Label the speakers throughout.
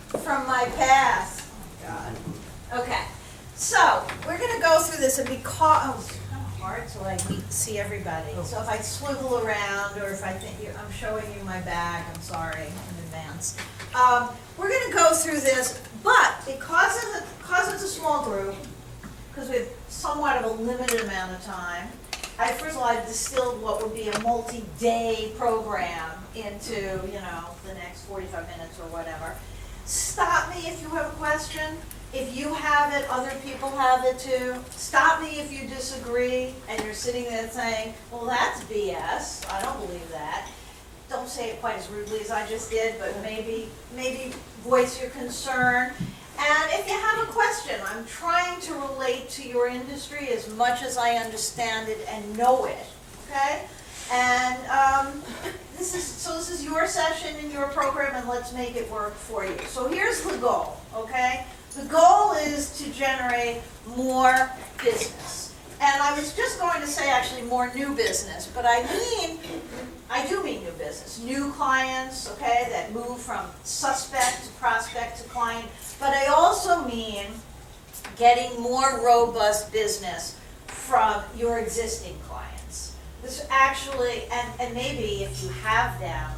Speaker 1: from my past. Oh, God. Okay, so we're going to go through this, and because oh, it's kind of hard to like see everybody. So if I swivel around, or if I think I'm showing you my bag, I'm sorry in advance. We're going to go through this, but because it's a small group, because we have somewhat of a limited amount of time, first of all, I've distilled what would be a multi-day program into, the next 45 minutes or whatever. Stop me if you have a question. If you have it, other people have it too. Stop me if you disagree and you're sitting there saying, well, that's BS. I don't believe that. Don't say it quite as rudely as I just did, but maybe voice your concern. And if you have a question, I'm trying to relate to your industry as much as I understand it and know it, okay? And this is your session in your program, and let's make it work for you. So here's the goal, okay? The goal is to generate more business. And I was just going to say actually more new business, but I do mean new business. New clients, okay, that move from suspect to prospect to client. But I also mean getting more robust business from your existing clients. This actually, and maybe if you have them,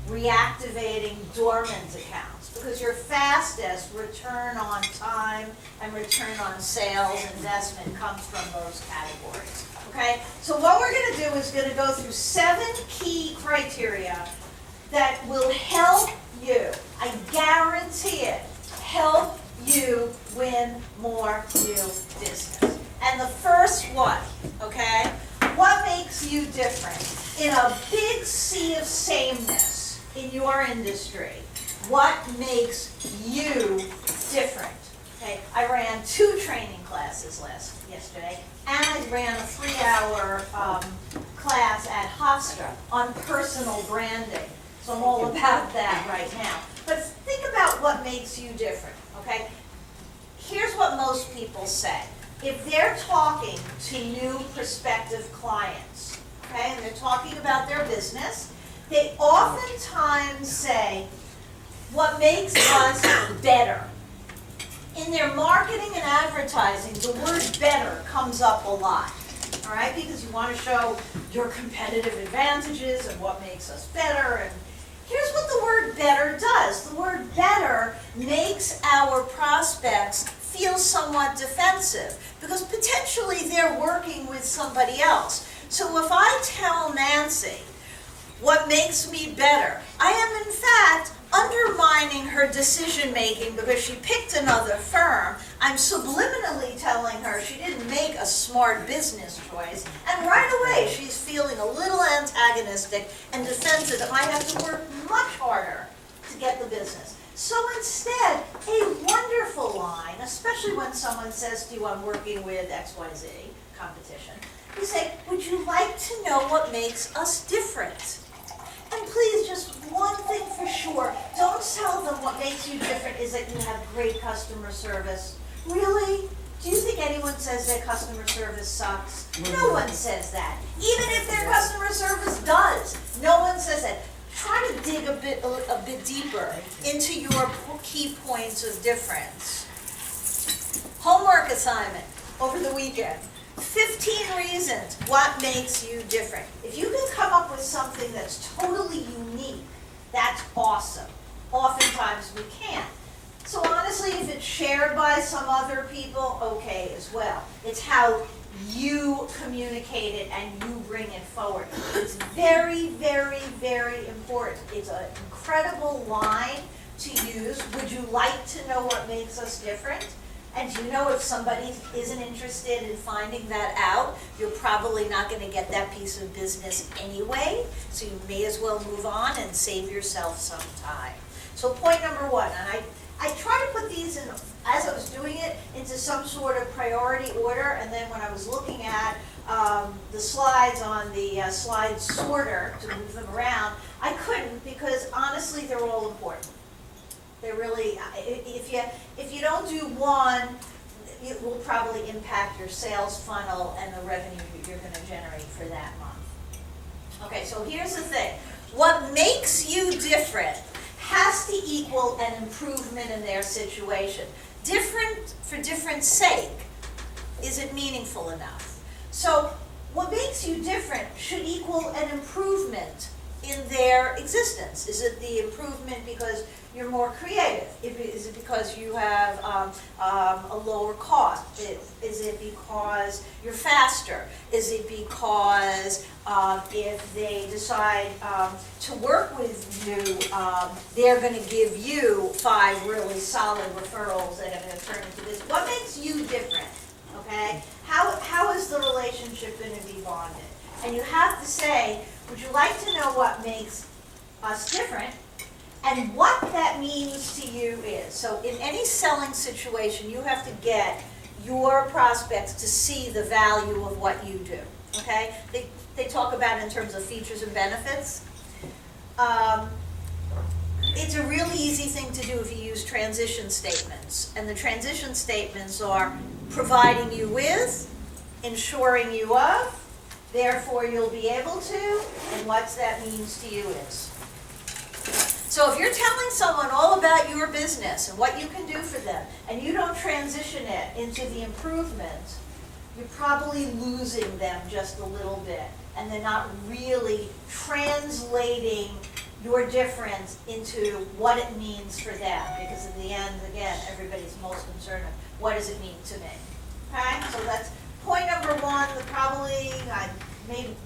Speaker 1: reactivating dormant accounts, because your fastest return on time and return on sales investment comes from those categories. Okay? So what we're going to do is going to go through 7 key criteria that will help you, I guarantee it, help you win more new business. And the first one, okay, what makes you different? In a big sea of sameness in your industry, what makes you different? Okay, I ran 2 training classes yesterday, and I ran a 3-hour class at Hofstra on personal branding. So I'm all about that right now. But think about what makes you different, okay? Here's what most people say. If they're talking to new prospective clients, okay, and they're talking about their business, they oftentimes say, what makes us better? In their marketing and advertising, the word better comes up a lot, all right? Because you want to show your competitive advantages and what makes us better. And here's what the word better does. The word better makes our prospects feel somewhat defensive because potentially they're working with somebody else. So if I tell Nancy, what makes me better, I am in fact undermining her decision-making because she picked another firm. I'm subliminally telling her she didn't make a smart business choice, and right away she's feeling a little antagonistic and defensive and might have to work much harder to get the business. So instead, a wonderful line, especially when someone says to you, I'm working with XYZ competition, you say, would you like to know what makes us different? And please, just one thing for sure, don't tell them what makes you different is that you have great customer service. Really? Do you think anyone says their customer service sucks? No one says that. Even if their customer service does, no one says that. Try to dig a bit deeper into your key points of difference. Homework assignment over the weekend. 15 reasons what makes you different. If you can come up with something that's totally unique, that's awesome. Oftentimes we can't. So honestly, if it's shared by some other people, okay as well. It's how you communicate it and you bring it forward. It's very, very, very important. It's an incredible line to use. Would you like to know what makes us different? And you know if somebody isn't interested in finding that out, you're probably not going to get that piece of business anyway, so you may as well move on and save yourself some time. So point number 1, and I try to put these in, as I was doing it, into some sort of priority order, and then when I was looking at the slides on the slide sorter to move them around, I couldn't because honestly they're all important. They really, if you don't do one, it will probably impact your sales funnel and the revenue that you're going to generate for that month. Okay, so here's the thing. What makes you different has to equal an improvement in their situation. Different for different sake, is it meaningful enough? So what makes you different should equal an improvement in their existence. Is it the improvement because you're more creative? Is it because you have a lower cost? Is it because you're faster? Is it because if they decide to work with you, they're going to give you 5 really solid referrals that are going to turn into this? What makes you different? Okay? How is the relationship going to be bonded? And you have to say, would you like to know what makes us different and what that means to you is? So in any selling situation, you have to get your prospects to see the value of what you do, okay? They talk about it in terms of features and benefits. It's a really easy thing to do if you use transition statements. And the transition statements are providing you with, ensuring you of, therefore you'll be able to, and what that means to you is. So if you're telling someone all about your business and what you can do for them, and you don't transition it into the improvement, you're probably losing them just a little bit, and they're not really translating your difference into what it means for them, because in the end, again, everybody's most concerned with what does it mean to me. Okay, so that's point number 1, probably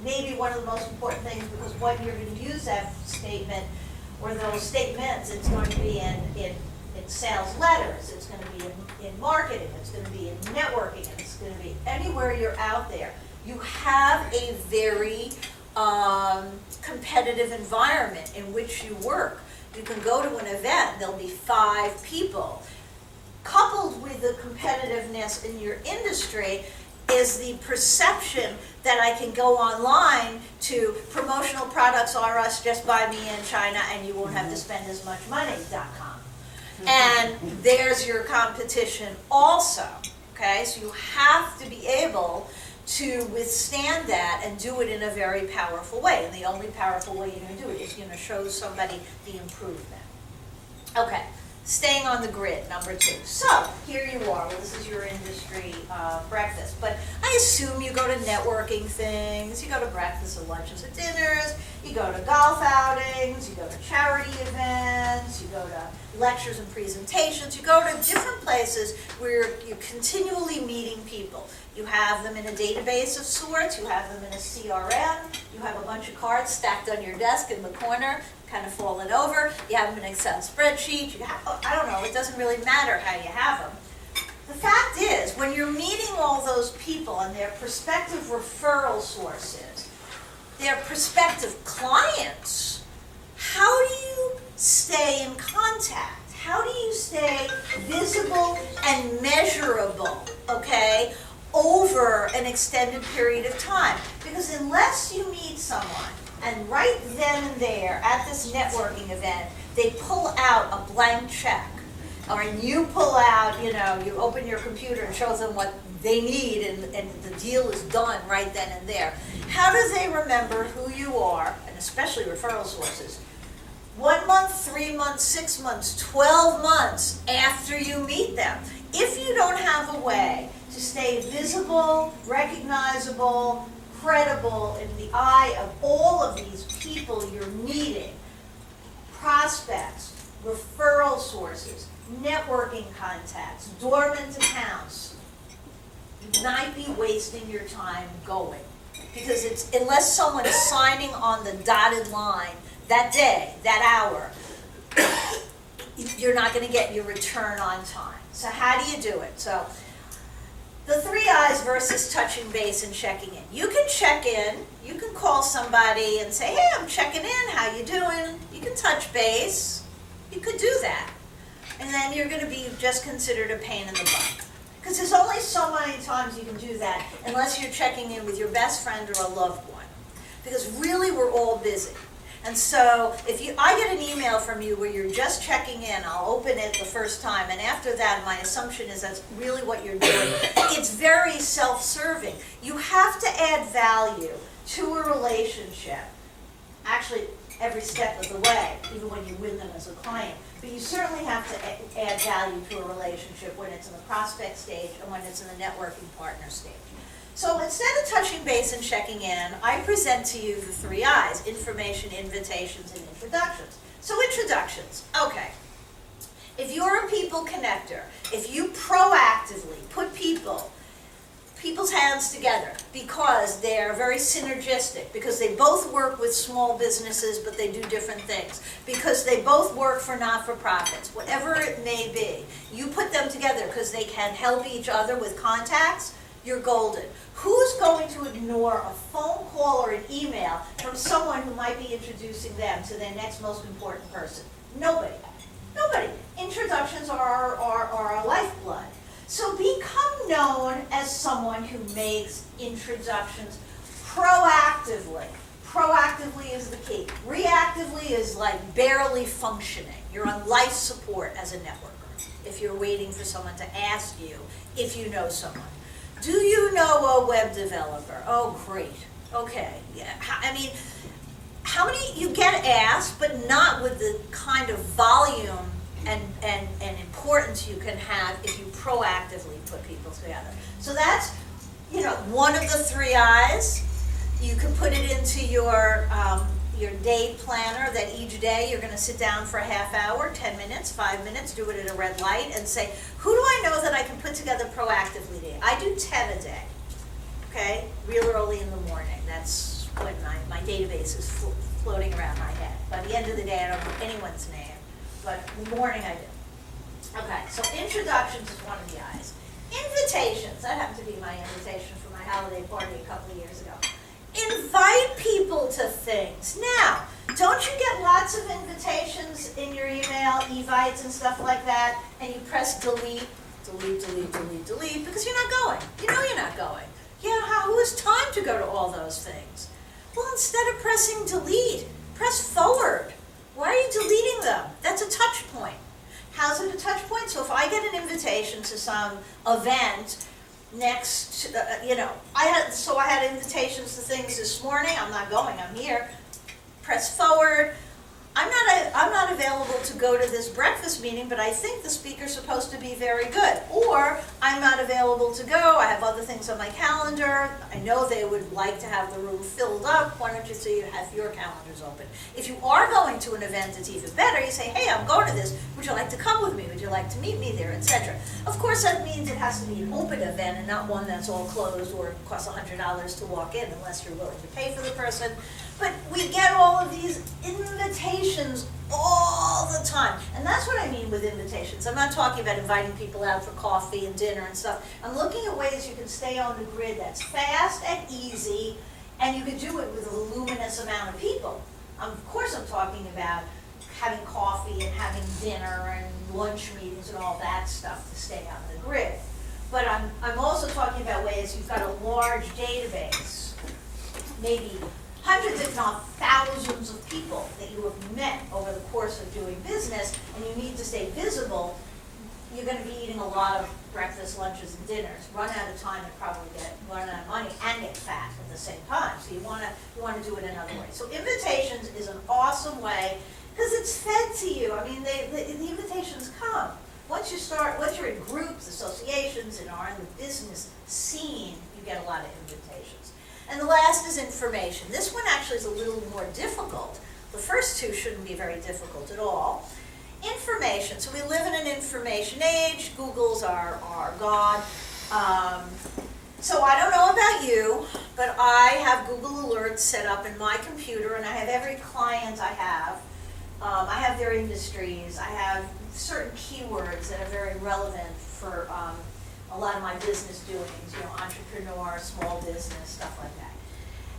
Speaker 1: maybe one of the most important things, because when you're going to use that statement or those statements, it's going to be in sales letters, it's going to be in marketing, it's going to be in networking, it's going to be anywhere you're out there. You have a very competitive environment in which you work. You can go to an event, there'll be 5 people. Coupled with the competitiveness in your industry is the perception that I can go online to promotional products are us, just buy me in China and you won't have to spend as much money.com. And there's your competition also, okay? So you have to be able to withstand that and do it in a very powerful way. And the only powerful way you're going to do it is you're going to show somebody the improvement. Okay. Staying on the grid, number 2. So, here you are. Well, this is your industry breakfast. But I assume you go to networking things, you go to breakfast and lunches and dinners, you go to golf outings, you go to charity events, you go to lectures and presentations, you go to different places where you're continually meeting people. You have them in a database of sorts, you have them in a CRM, you have a bunch of cards stacked on your desk in the corner, kind of fallen over, you have them in an Excel spreadsheet, you have, I don't know, it doesn't really matter how you have them. The fact is, when you're meeting all those people and their prospective referral sources, their prospective clients, how do you stay in contact? How do you stay visible and measurable, okay, over an extended period of time? Because unless you meet someone, and right then and there at this networking event, they pull out a blank check, or you pull out, you open your computer and show them what they need, and the deal is done right then and there. How do they remember who you are, and especially referral sources, 1 month, 3 months, 6 months, 12 months after you meet them? If you don't have a way to stay visible, recognizable, credible in the eye of all of these people you're meeting, prospects, referral sources, networking contacts, dormant accounts, you might be wasting your time going. Because it's, unless someone is signing on the dotted line that day, that hour, you're not going to get your return on time. So how do you do it? So the 3 I's versus touching base and checking in. You can check in, you can call somebody and say, hey, I'm checking in, how you doing? You can touch base, you could do that. And then you're going to be just considered a pain in the butt. Because there's only so many times you can do that unless you're checking in with your best friend or a loved one. Because really we're all busy. And so if I get an email from you where you're just checking in, I'll open it the first time, and after that my assumption is that's really what you're doing. It's very self-serving. You have to add value to a relationship. Actually, every step of the way, even when you win them as a client. But you certainly have to add value to a relationship when it's in the prospect stage and when it's in the networking partner stage. So instead of touching base and checking in, I present to you the 3 I's: information, invitations, and introductions. So introductions, okay. If you're a people connector, if you proactively put people's hands together because they're very synergistic, because they both work with small businesses but they do different things, because they both work for not-for-profits, whatever it may be, you put them together because they can help each other with contacts, you're golden. Who's going to ignore a phone call or an email from someone who might be introducing them to their next most important person? Nobody. Nobody. Introductions are our lifeblood. So become known as someone who makes introductions proactively. Proactively is the key. Reactively is like barely functioning. You're on life support as a networker if you're waiting for someone to ask you if you know someone. Do you know a web developer? Oh, great. Okay. Yeah. I mean, how many you get asked, but not with the kind of volume and importance you can have if you proactively put people together. So that's, one of the 3 I's. You can put it into your day planner that each day you're going to sit down for a half hour, 10 minutes, 5 minutes, do it at a red light and say, who do I know that I can put together proactively today? I do 10 a day, okay, real early in the morning. That's when my database is floating around my head. By the end of the day, I don't know anyone's name. But in the morning I do. Okay, so introductions is one of the I's. Invitations, that happened to be my invitation for my holiday party a couple of years ago. Invite people to things. Now, don't you get lots of invitations in your email, evites and stuff like that, and you press delete, delete, because you're not going. You know you're not going. Who has time to go to all those things? Well, instead of pressing delete, press forward. Why are you deleting them? That's a touch point. How's it a touch point? So if I get an invitation to some event next, I had invitations to things this morning. I'm not going. I'm here. Press forward. I'm not available to go to this breakfast meeting, but I think the speaker's supposed to be very good. Or I'm not available to go. I have other things on my calendar. I know they would like to have the room filled up. Why don't you say you have your calendars open? If you are going to an event, it's even better. You say, hey, I'm going to this. Would you like to come with me? Would you like to meet me there, etc. Of course, that means it has to be an open event and not one that's all closed or costs $100 to walk in unless you're willing to pay for the person. But we get all of these invitations all the time. And that's what I mean with invitations. I'm not talking about inviting people out for coffee and dinner and stuff. I'm looking at ways you can stay on the grid that's fast and easy, and you can do it with a voluminous amount of people. Of course I'm talking about having coffee and having dinner and lunch meetings and all that stuff to stay on the grid. But I'm also talking about ways you've got a large database, maybe hundreds if not thousands of people that you have met over the course of doing business, and you need to stay visible. You're going to be eating a lot of breakfast, lunches, and dinners. Run out of time and probably run out of money and get fat at the same time. So you want to do it another way. So invitations is an awesome way because it's fed to you. I mean, the invitations come. Once you're in groups, associations, and are in the business scene, you get a lot of invitations. And the last is information. This one actually is a little more difficult. The first two shouldn't be very difficult at all. Information. So we live in an information age. Google's our God. So I don't know about you, but I have Google Alerts set up in my computer, and I have every client I have. I have their industries. I have certain keywords that are very relevant for a lot of my business doings, entrepreneur, small business, stuff like that.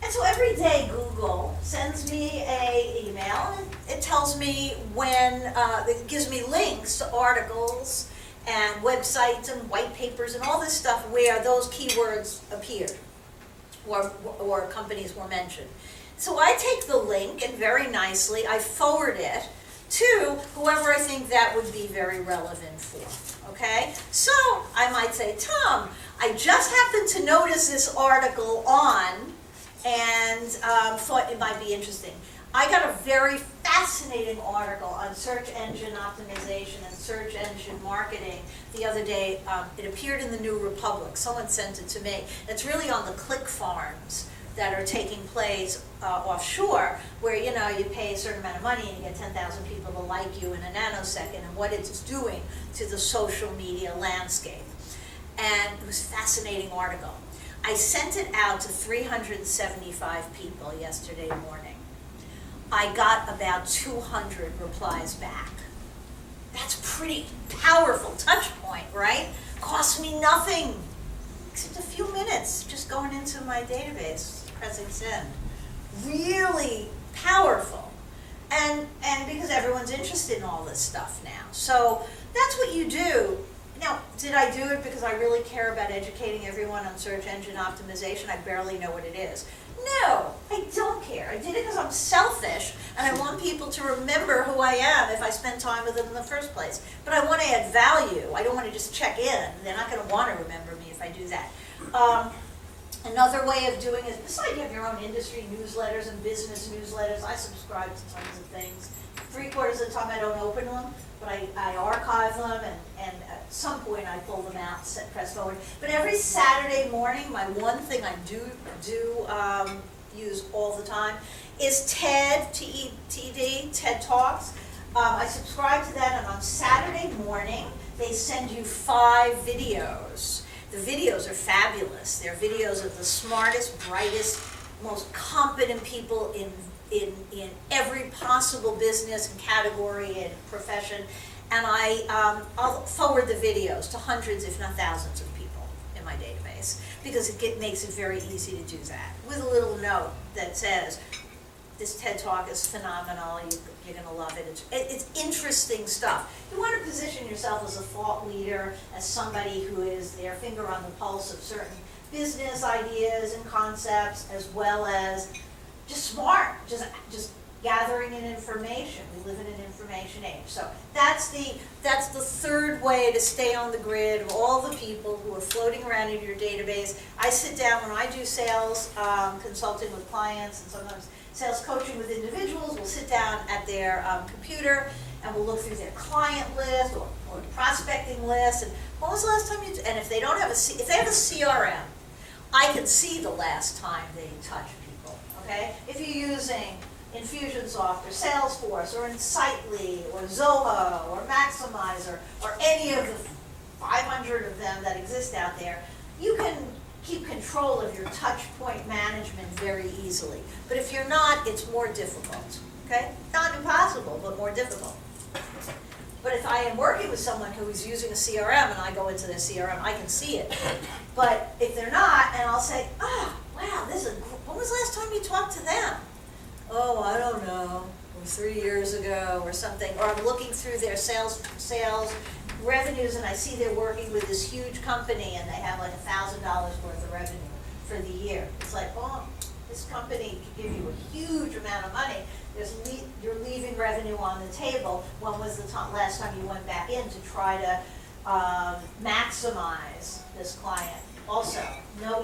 Speaker 1: And so every day Google sends me an email, and it tells me it gives me links to articles and websites and white papers and all this stuff where those keywords appeared or companies were mentioned. So I take the link and very nicely I forward it to whoever I think that would be very relevant for, okay? So I might say, Tom, I just happened to notice this article on and thought it might be interesting. I got a very fascinating article on search engine optimization and search engine marketing the other day. It appeared in the New Republic. Someone sent it to me. It's really on the click farms that are taking place offshore, where you pay a certain amount of money and you get 10,000 people to like you in a nanosecond, and what it's doing to the social media landscape. And it was a fascinating article. I sent it out to 375 people yesterday morning. I got about 200 replies back. That's pretty powerful touch point, right? Cost me nothing, except a few minutes just going into my database, pressing send. Really powerful. And because everyone's interested in all this stuff now. So that's what you do. Now, did I do it because I really care about educating everyone on search engine optimization? I barely know what it is. No, I don't care. I did it because I'm selfish and I want people to remember who I am if I spend time with them in the first place. But I want to add value. I don't want to just check in. They're not going to want to remember me if I do that. Another way of doing it, besides you have your own industry newsletters and business newsletters, I subscribe to tons of things. 3/4 of the time I don't open them, but I archive them, and at some point I pull them out, press forward. But every Saturday morning, my one thing I do use all the time is TED, T-E-D, TED Talks. I subscribe to that, and on Saturday morning, they send you 5 videos. The videos are fabulous. They're videos of the smartest, brightest, most competent people in every possible business and category and profession, and I'll forward the videos to hundreds, if not thousands, of people in my database, because it makes it very easy to do that, with a little note that says, this TED Talk is phenomenal, you're going to love it. It's interesting stuff. You want to position yourself as a thought leader, as somebody who is their finger on the pulse of certain business ideas and concepts, as well as just smart, just gathering in information. We live in an information age. So that's the third way to stay on the grid of all the people who are floating around in your database. I sit down when I do sales consulting with clients, and sometimes sales coaching with individuals. We'll sit down at their computer and we'll look through their client list or prospecting list. And when was the last time you? And if they don't have if they have a CRM, I can see the last time they touched people. Okay, if you're using Infusionsoft or Salesforce or Insightly or Zoho or Maximizer or any of the 500 of them that exist out there, you can keep control of your touch point management very easily. But if you're not, it's more difficult. Okay, not impossible, but more difficult. But if I am working with someone who is using a CRM and I go into their CRM, I can see it. But if they're not, and I'll say, wow, when was the last time you talked to them? Oh, I don't know, or 3 years ago or something. Or I'm looking through their sales revenues and I see they're working with this huge company and they have like $1,000 worth of revenue for the year. It's like, oh, this company can give you a huge amount of money. You're leaving revenue on the table. When was the last time you went back in to try to maximize this client? Also,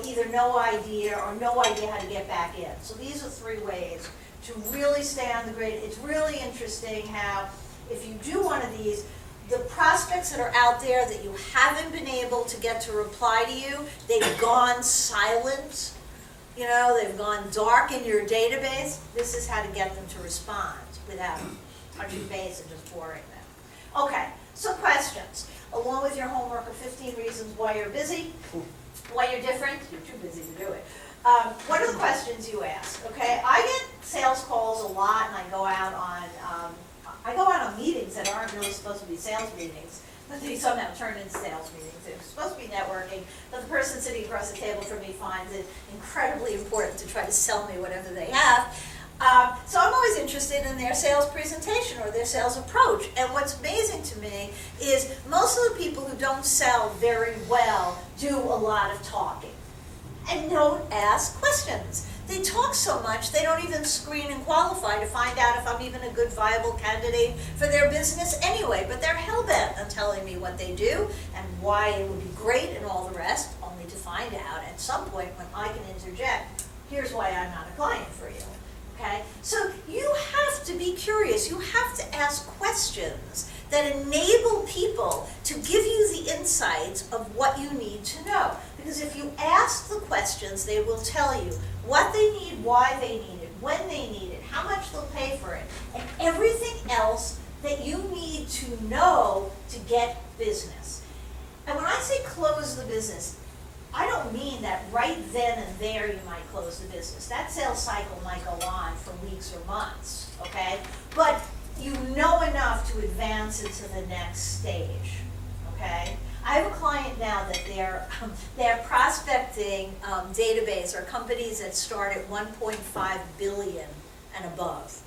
Speaker 1: either no idea or no idea how to get back in. So these are 3 ways to really stay on the grid. It's really interesting how, if you do one of these, the prospects that are out there that you haven't been able to get to reply to you, they've gone silent. They've gone dark in your database. This is how to get them to respond without touching base and just boring them. Okay, so questions. Along with your homework of 15 reasons why you're busy, why you're different, you're too busy to do it. What are the questions you ask? Okay, I get sales calls a lot, and I go out on meetings that aren't really supposed to be sales meetings, but they somehow turn into sales meetings. They're supposed to be networking, but the person sitting across the table from me finds it incredibly important to try to sell me whatever they have. So I'm always interested in their sales presentation or their sales approach. And what's amazing to me is most of the people who don't sell very well do a lot of talking and don't ask questions. They talk so much, they don't even screen and qualify to find out if I'm even a good viable candidate for their business anyway. But they're hell-bent on telling me what they do and why it would be great and all the rest, only to find out at some point when I can interject, here's why I'm not a client for you. okay? So you have to be curious, you have to ask questions that enable people to give you the insights of what you need to know. Because if you ask the questions, they will tell you what they need, why they need it, when they need it, how much they'll pay for it, and everything else that you need to know to get business. And when I say close the business, I don't mean that right then and there you might close the business. That sales cycle might go on for weeks or months, okay? But you know enough to advance it to the next stage, okay? I have a client now that their prospecting database are companies that start at 1.5 billion and above.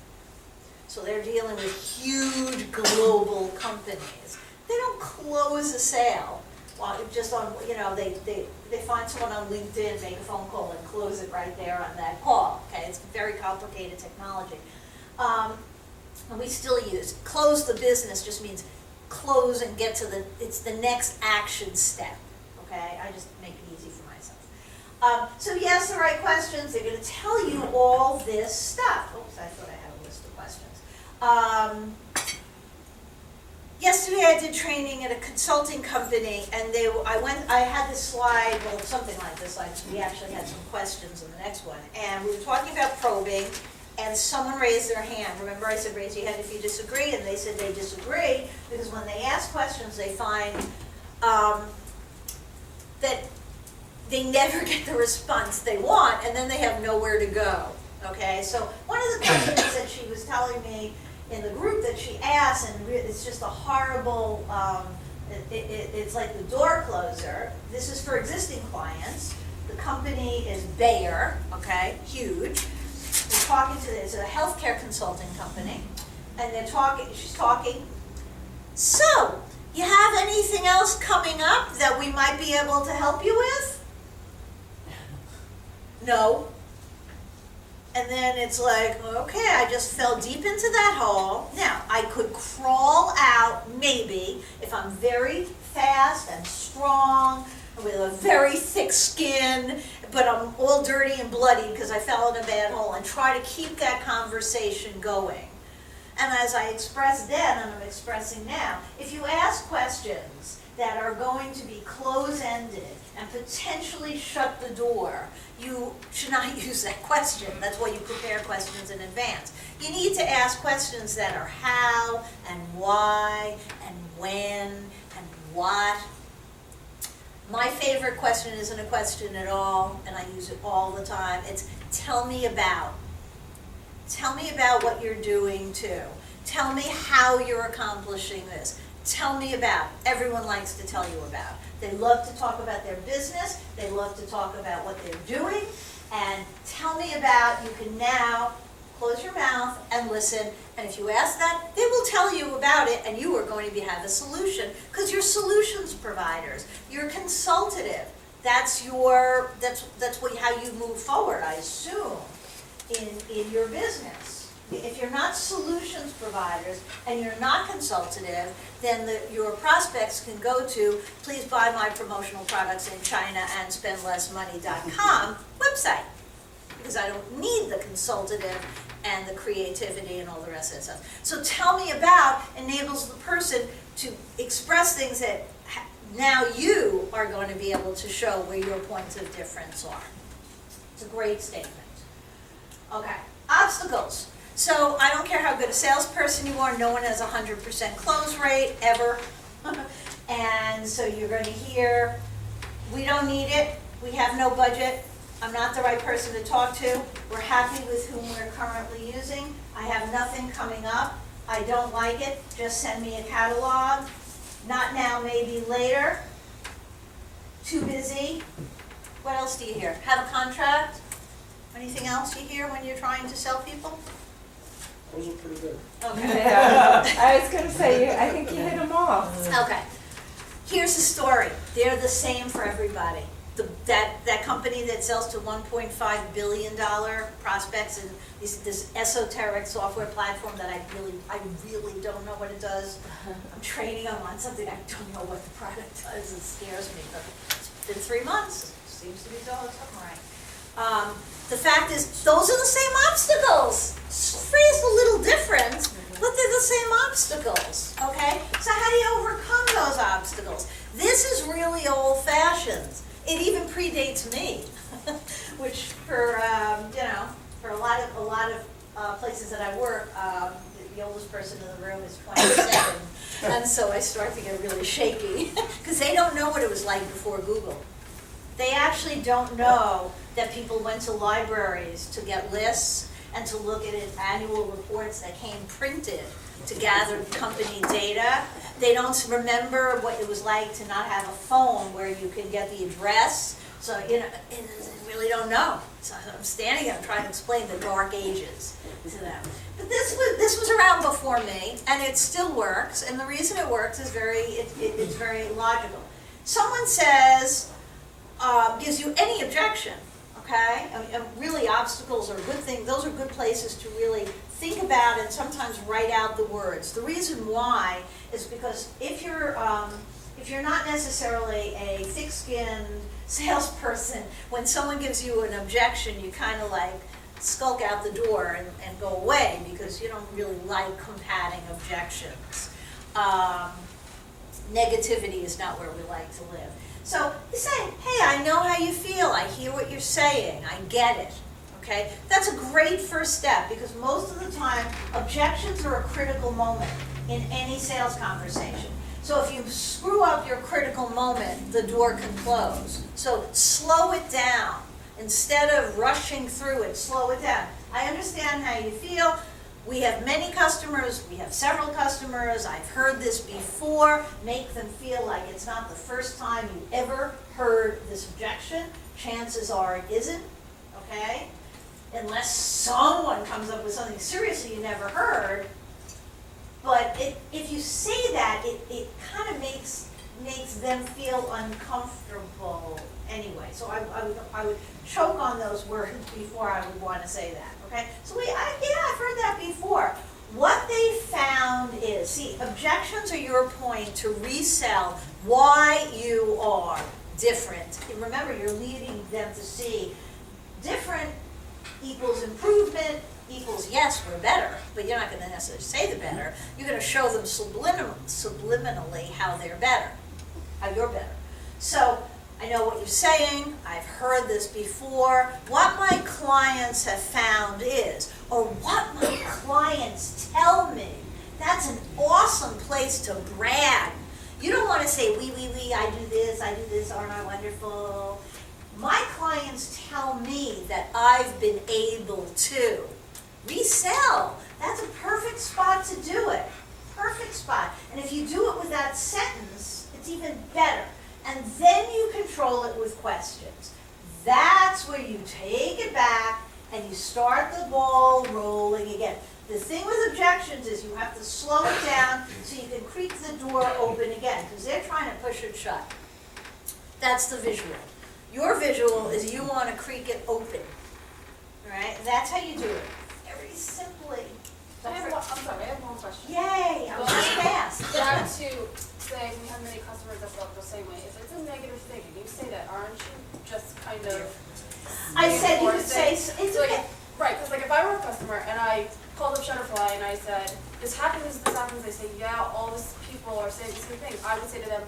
Speaker 1: So they're dealing with huge global companies. They don't close a sale. Well, just on, they find someone on LinkedIn, make a phone call and close it right there on that call, okay? It's very complicated technology. And we still use, close the business just means close and get to it's the next action step, okay? I just make it easy for myself. So you ask the right questions, they're gonna tell you all this stuff. Oops, I thought I had a list of questions. Yesterday I did training at a consulting company, and I had this slide, well, something like this, like we actually had some questions in the next one, and we were talking about probing, and someone raised their hand. Remember I said raise your hand if you disagree, and they said they disagree, because when they ask questions, they find that they never get the response they want, and then they have nowhere to go, okay? So one of the questions that she was telling me in the group that she asked, and it's just a horrible, it's like the door closer. This is for existing clients. The company is Bayer, okay, huge. They're talking to, it's a healthcare consulting company, and she's talking, so, you have anything else coming up that we might be able to help you with? No. And then it's like, okay, I just fell deep into that hole. Now, I could crawl out, maybe, if I'm very fast and strong, with a very thick skin, but I'm all dirty and bloody because I fell in a bad hole, and try to keep that conversation going. And as I expressed then, and I'm expressing now, if you ask questions that are going to be close-ended and potentially shut the door, you should not use that question. That's why you prepare questions in advance. You need to ask questions that are how and why and when and what. My favorite question isn't a question at all, and I use it all the time. It's tell me about. Tell me about what you're doing too. Tell me how you're accomplishing this. Tell me about. Everyone likes to tell you about. They love to talk about their business. They love to talk about what they're doing. And tell me about, you can now close your mouth and listen. And if you ask that, they will tell you about it, and you are going to have a solution, because you're solutions providers. You're consultative. That's how you move forward, I assume, in your business. If you're not solutions providers and you're not consultative, then your prospects can go to please buy my promotional products in China and spendlessmoney.com website, because I don't need the consultative and the creativity and all the rest of that stuff. So tell me about enables the person to express things that now you are going to be able to show where your points of difference are. It's a great statement. Okay, obstacles. So I don't care how good a salesperson you are, no one has 100% close rate ever. And so you're going to hear, we don't need it, we have no budget, I'm not the right person to talk to, we're happy with whom we're currently using, I have nothing coming up, I don't like it, just send me a catalog, not now, maybe later, too busy. What else do you hear? Have a contract? Anything else you hear when you're trying to sell people?
Speaker 2: Those are pretty good.
Speaker 1: Okay.
Speaker 3: Yeah. I was going to say, I think you hit them all.
Speaker 1: Okay. Here's the story. They're the same for everybody. That company that sells to $1.5 billion prospects and this esoteric software platform that I really don't know what it does. I'm training them on something I don't know what the product does. It scares me, but it's been 3 months. Seems to be doing something right. The fact is, those are the same obstacles. Phrased a little different, but they're the same obstacles, okay? So how do you overcome those obstacles? This is really old-fashioned. It even predates me, which for, for a lot of places that I work, the oldest person in the room is 27, and so I start to get really shaky, because they don't know what it was like before Google. They actually don't know that people went to libraries to get lists and to look at annual reports that came printed to gather company data. They don't remember what it was like to not have a phone where you can get the address. So, they really don't know. So I'm standing here trying to explain the dark ages to them. But this was around before me, and it still works. And the reason it works is it's very logical. Someone says, gives you any objection, okay? And really, obstacles are a good thing. Those are good places to really think about and sometimes write out the words. The reason why is because if you're not necessarily a thick-skinned salesperson, when someone gives you an objection, you kind of like skulk out the door and go away because you don't really like combating objections. Negativity is not where we like to live. So you say, hey, I know how you feel. I hear what you're saying. I get it. Okay? That's a great first step because most of the time, objections are a critical moment in any sales conversation. So if you screw up your critical moment, the door can close. So slow it down. Instead of rushing through it, slow it down. I understand how you feel. We have many customers, we have several customers, I've heard this before, make them feel like it's not the first time you ever heard this objection. Chances are it isn't, okay? Unless someone comes up with something seriously you never heard. But if you say that, it kind of makes them feel uncomfortable anyway. So I would choke on those words before I would want to say that. Okay, so I've heard that before. What they found is, see, objections are your point to resell why you are different. And remember, you're leading them to see different equals improvement equals yes, we're better, but you're not going to necessarily say the better. You're going to show them subliminally how they're better, how you're better. So I know what you're saying, I've heard this before. What my clients have found is, or what my clients tell me, that's an awesome place to brag. You don't want to say, we, I do this, aren't I wonderful? My clients tell me that I've been able to resell. That's a perfect spot to do it. Perfect spot. And if you do it with that sentence, it's even better. And then you control it with questions. That's where you take it back and you start the ball rolling again. The thing with objections is you have to slow it down so you can creak the door open again because they're trying to push it shut. That's the visual. Your visual is you want to creak it open. All right? That's how you do it. Very simply.
Speaker 4: I'm sorry, I have one question.
Speaker 1: Yay! I'm just fast.
Speaker 4: Back to say we have many customers that felt the same way. If it's a negative thing, and you say that, aren't you just kind of?
Speaker 1: I said you could say it's okay.
Speaker 4: Right, because like if I were a customer and I called up Shutterfly and I said, this happens, they say, yeah, all these people are saying the same thing. I would say to them,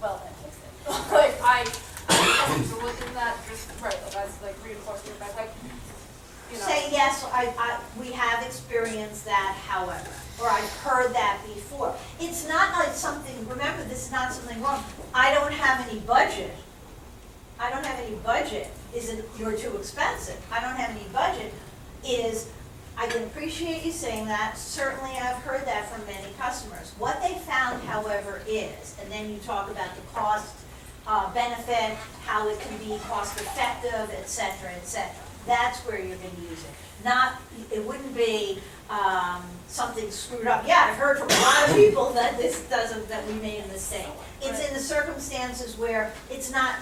Speaker 4: well, then fix it. Like so within that, just right, like that's like reinforcing your back, like. You know.
Speaker 1: Say yes, we have experienced that, however, or I've heard that before. It's not like something, remember, this is not something wrong. I don't have any budget. I don't have any budget isn't you're too expensive. I don't have any budget is, I can appreciate you saying that. Certainly I've heard that from many customers. What they found, however, is, and then you talk about the cost, benefit, how it can be cost effective, et cetera, et cetera. That's where you're going to use it. It wouldn't be something screwed up. Yeah, I've heard from a lot of people that that we made a mistake. It's in the circumstances where it's not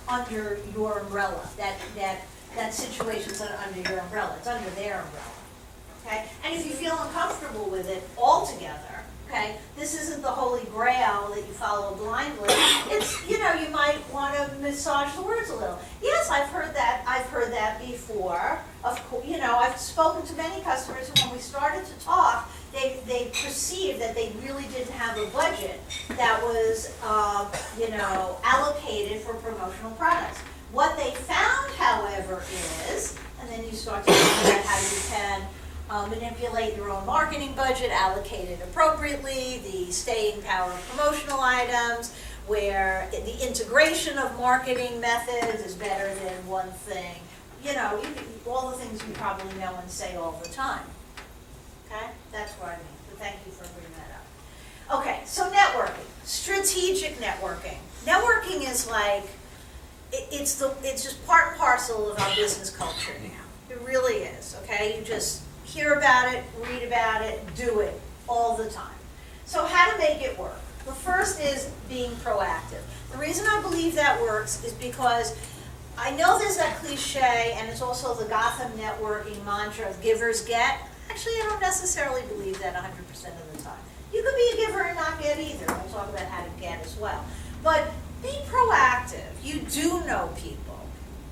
Speaker 1: under your umbrella. That situation's not under your umbrella. It's under their umbrella. Okay? And if you feel uncomfortable with it altogether, okay, this isn't the holy grail that you follow blindly. It's, you might want to massage the words a little. Yes, I've heard spoken to many customers who, when we started to talk, they perceived that they really didn't have a budget that was, allocated for promotional products. What they found, however, is, and then you start to think about how you can manipulate your own marketing budget, allocate it appropriately, the staying power of promotional items, where the integration of marketing methods is better than one thing. All the things you probably know and say all the time. Okay? That's what I mean. But thank you for bringing that up. Okay, so networking. Strategic networking. Networking is like, it's just part and parcel of our business culture now. It really is, okay? You just hear about it, read about it, do it all the time. So how to make it work? The first is being proactive. The reason I believe that works is because I know there's that cliche, and it's also the Gotham networking mantra of givers get. Actually, I don't necessarily believe that 100% of the time. You could be a giver and not get either. We'll talk about how to get as well. But be proactive. You do know people.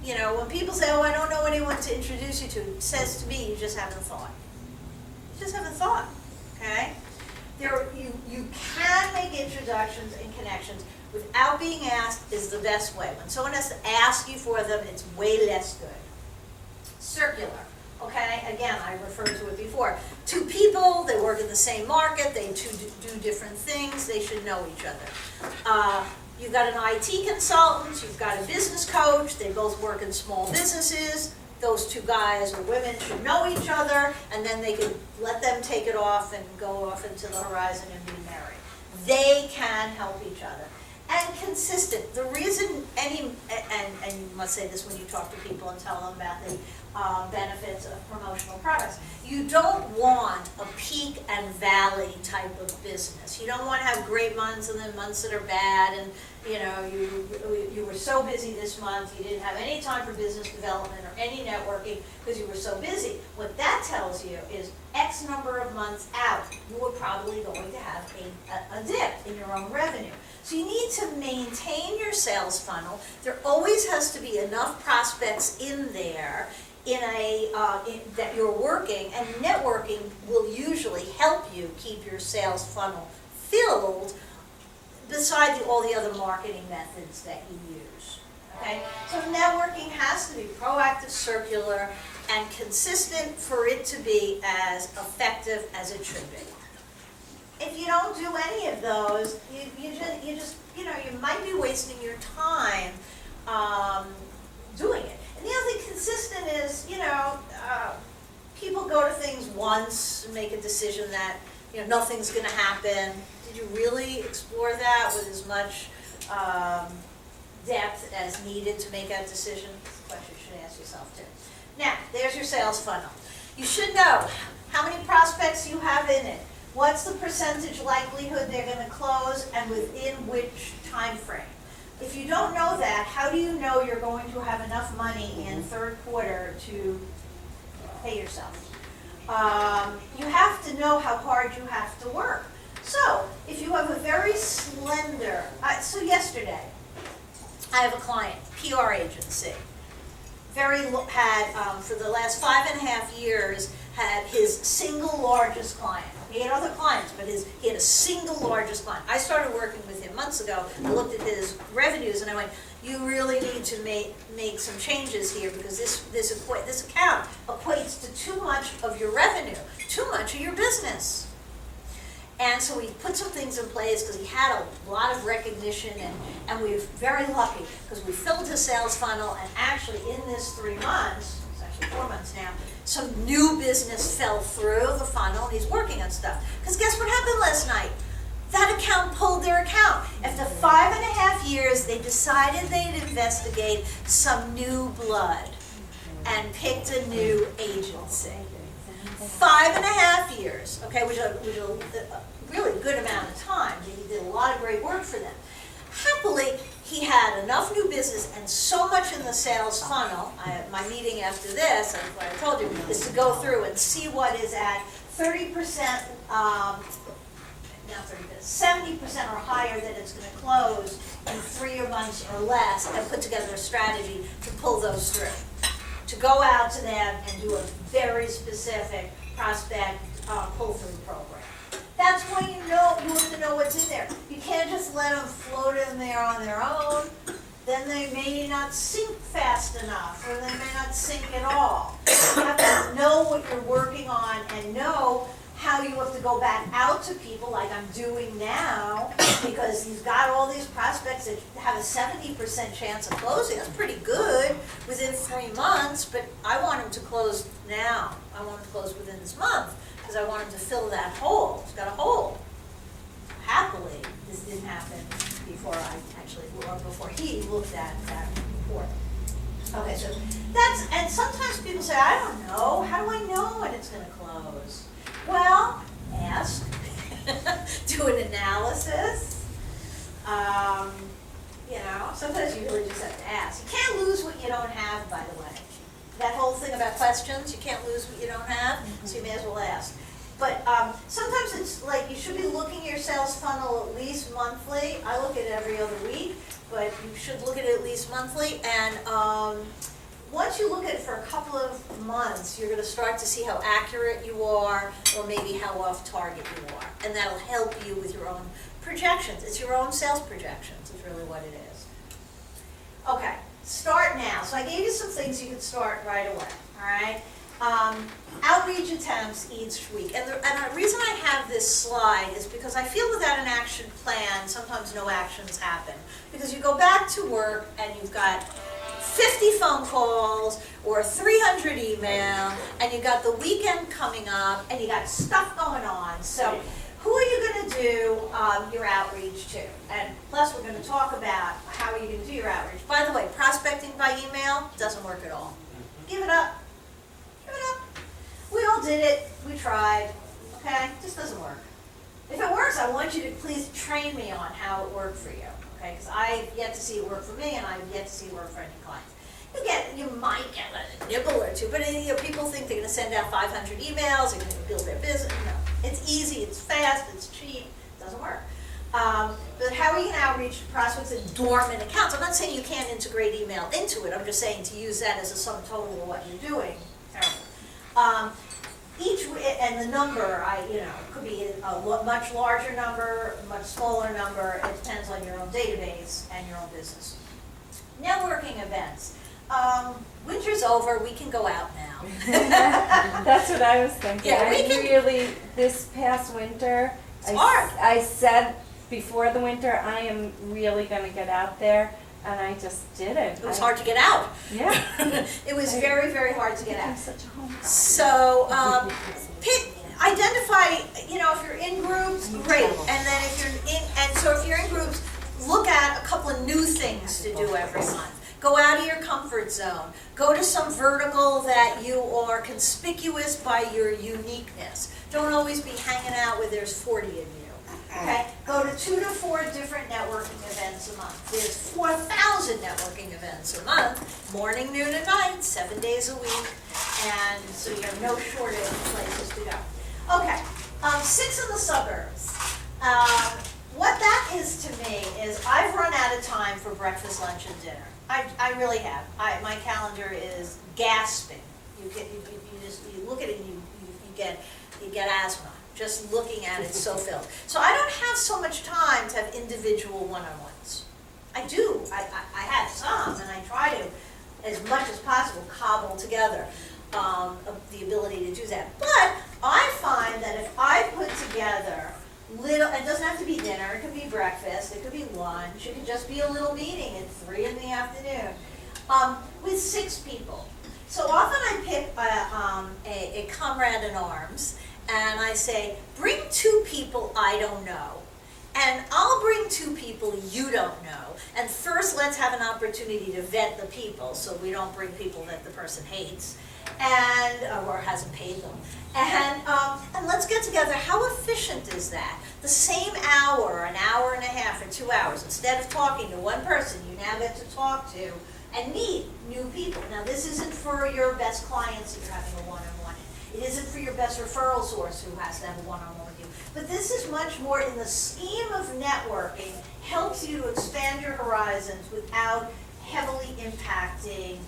Speaker 1: When people say, oh, I don't know anyone to introduce you to, it says to me, you just haven't thought. You just haven't thought, okay? You can make introductions and connections without being asked is the best way. When someone has to ask you for them, it's way less good. Circular, okay? Again, I referred to it before. Two people, they work in the same market, they do different things, they should know each other. You've got an IT consultant, you've got a business coach, they both work in small businesses. Those two guys or women should know each other, and then they can let them take it off and go off into the horizon and be married. They can help each other. And consistent. The reason and you must say this when you talk to people and tell them about the benefits of promotional products. You don't want a peak and valley type of business. You don't want to have great months and then months that are bad, and you were so busy this month you didn't have any time for business development or any networking because you were so busy. What that tells you is X number of months out, you are probably going to have a dip in your own revenue. So you need to maintain your sales funnel. There always has to be enough prospects in there that you're working, and networking will usually help you keep your sales funnel filled beside all the other marketing methods that you use. Okay? So networking has to be proactive, circular, and consistent for it to be as effective as it should be. If you don't do any of those, you might be wasting your time doing it. And the other thing consistent is, people go to things once and make a decision that, nothing's going to happen. Did you really explore that with as much depth as needed to make that decision? That's a question you should ask yourself too. Now, there's your sales funnel. You should know how many prospects you have in it. What's the percentage likelihood they're going to close, and within which time frame? If you don't know that, how do you know you're going to have enough money in third quarter to pay yourself? You have to know how hard you have to work. So, if you have a very slender, so yesterday, I have a client, PR agency, for the last 5.5 years, had his single largest client. He had other clients, but he had a single largest client. I started working with him months ago. I looked at his revenues and I went, you really need to make some changes here, because this account equates to too much of your revenue, too much of your business. And so we put some things in place because he had a lot of recognition, and we were very lucky because we filled his sales funnel, and actually in this 3 months, it's actually 4 months now, some new business fell through the funnel, and he's working on stuff. Because guess what happened last night? That account pulled their account. After 5.5 years, they decided they'd investigate some new blood and picked a new agency. 5.5 years, okay, which is a really good amount of time. He did a lot of great work for them. Happily, he had enough new business and so much in the sales funnel. My meeting after this, and what I told you, is to go through and see what is at 30%, not 30%, 70% or higher that it's going to close in 3 months or less, and put together a strategy to pull those through. to go out to them and do a very specific prospect pull-through program. That's why you have to know what's in there. You can't just let them float in there on their own. Then they may not sink fast enough, or they may not sink at all. You have to know what you're working on and know how you have to go back out to people like I'm doing now, because you've got all these prospects that have a 70% chance of closing. That's pretty good within 3 months, but I want them to close now. I want them to close within this month, because I want them to fill that hole. It's got a hole. Happily, this didn't happen before before he looked at that report. Okay, so and sometimes people say, I don't know, how do I know when it's gonna close? Well, ask, do an analysis. Sometimes you really just have to ask. You can't lose what you don't have, by the way. That whole thing about questions, you can't lose what you don't have, so you may as well ask. But sometimes it's like you should be looking at your sales funnel at least monthly. I look at it every other week, but you should look at it at least monthly. And once you look at it for a couple of months, you're going to start to see how accurate you are, or maybe how off target you are. And that'll help you with your own projections. It's your own sales projections is really what it is. Okay, start now. So I gave you some things you can start right away, all right? Outreach attempts each week. And the reason I have this slide is because I feel without an action plan, sometimes no actions happen. Because you go back to work and you've got 50 phone calls or 300 email, and you got the weekend coming up, and you got stuff going on. So who are you going to do your outreach to? And plus we're going to talk about how are you going to do your outreach. By the way, prospecting by email doesn't work at all. Give it up. Give it up. We all did it. We tried. Okay? It just doesn't work. If it works, I want you to please train me on how it worked for you. Okay? Because I've yet to see it work for me, and I've yet to see it work for any clients. You might get a nibble or two, but people think they're going to send out 500 emails, they're going to build their business. No. It's easy, it's fast, it's cheap. It doesn't work. But how are you going to outreach prospects in dormant accounts? I'm not saying you can't integrate email into it. I'm just saying to use that as a sum total of what you're doing. And the number, could be a much larger number, a much smaller number. It depends on your own database and your own business. Networking events. Winter's over. We can go out now.
Speaker 3: That's what I was thinking.
Speaker 1: Yeah,
Speaker 3: this past winter,
Speaker 1: It's hard.
Speaker 3: I said before the winter, I am really going to get out there, and I just didn't.
Speaker 1: It was hard to get out.
Speaker 3: Yeah.
Speaker 1: It was very, very hard to get
Speaker 3: I'm
Speaker 1: out.
Speaker 3: such a homebody.
Speaker 1: So, identify, if you're in groups, great. And then if you're in groups, look at a couple of new things to do every month. Go out of your comfort zone. Go to some vertical that you are conspicuous by your uniqueness. Don't always be hanging out where there's 40 of you. Okay? Go to 2 to 4 different networking events a month. There's 4,000 networking events a month, morning, noon, and night, 7 days a week, and so you have no shortage of places to go. Okay, 6 in the suburbs. What that is to me is I've run out of time for breakfast, lunch, and dinner. I really have. My calendar is gasping. You look at it and you get asthma. Just looking at it, so filled. So I don't have so much time to have individual one-on-ones. I do. I have some, and I try to, as much as possible, cobble together the ability to do that. But I find that if I put together it doesn't have to be dinner, it could be breakfast, it could be lunch, it could just be a little meeting at 3 in the afternoon, with 6 people. So often I pick a comrade in arms, and I say, bring 2 people I don't know, and I'll bring 2 people you don't know, and first let's have an opportunity to vet the people, so we don't bring people that the person hates, or hasn't paid them. And let's get together. How efficient is that? The same hour, an hour and a half, or 2 hours, instead of talking to one person, you now get to talk to and meet new people. Now, this isn't for your best clients that you're having a one-on-one. It isn't for your best referral source who has to have a one-on-one with you. But this is much more in the scheme of networking, helps you to expand your horizons without heavily impacting